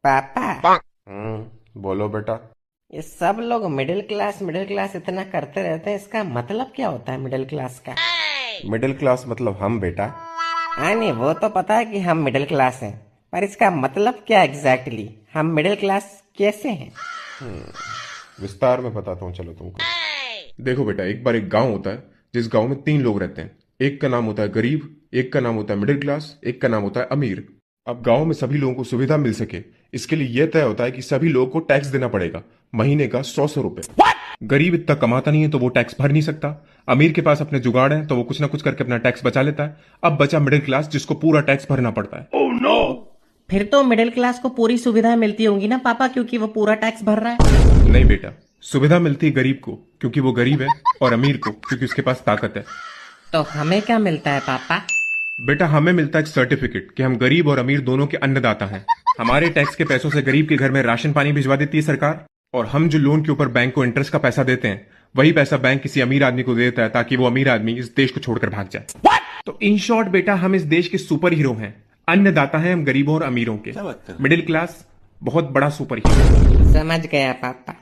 पापा, बोलो बेटा। ये सब लोग मिडिल क्लास इतना करते रहते हैं, इसका मतलब क्या होता है मिडिल क्लास का? मिडिल क्लास मतलब हम बेटा। हाँ नहीं, वो तो पता है कि हम मिडिल क्लास हैं, पर इसका मतलब क्या एग्जैक्टली? हम मिडिल क्लास कैसे हैं? विस्तार में बताता हूँ चलो तुमको। देखो बेटा, एक बार एक गांव होता है जिस गांव में तीन लोग रहते हैं। एक का नाम होता है गरीब, एक का नाम होता है मिडिल क्लास, एक का नाम होता है अमीर। अब गांव में सभी लोगों को सुविधा मिल सके, इसके लिए यह तय होता है कि सभी लोगों को टैक्स देना पड़ेगा, महीने का 100 रुपए। गरीब इतना कमाता नहीं है तो वो टैक्स भर नहीं सकता। अमीर के पास अपने जुगाड़ है तो वो कुछ ना कुछ करके अपना टैक्स बचा लेता है। अब बचा मिडिल क्लास जिसको पूरा टैक्स भरना पड़ता है। फिर तो मिडिल क्लास को पूरी सुविधा मिलती होंगी ना पापा, क्योंकि वो पूरा टैक्स भर रहा है। नहीं बेटा, सुविधा मिलती है गरीब को क्योंकि वो गरीब है, और अमीर को क्योंकि उसके पास ताकत है। तो हमें क्या मिलता है पापा? बेटा, हमें मिलता है एक सर्टिफिकेट कि हम गरीब और अमीर दोनों के अन्नदाता हैं। हमारे टैक्स के पैसों से गरीब के घर में राशन पानी भिजवा देती है सरकार, और हम जो लोन के ऊपर बैंक को इंटरेस्ट का पैसा देते हैं, वही पैसा बैंक किसी अमीर आदमी को दे देता है ताकि वो अमीर आदमी इस देश को छोड़कर भाग जाए। तो इन शॉर्ट बेटा, हम इस देश के सुपर हीरो हैं। अन्नदाता हैं हम गरीबों और अमीरों के। मिडिल क्लास बहुत बड़ा सुपर हीरो। समझ गया पापा।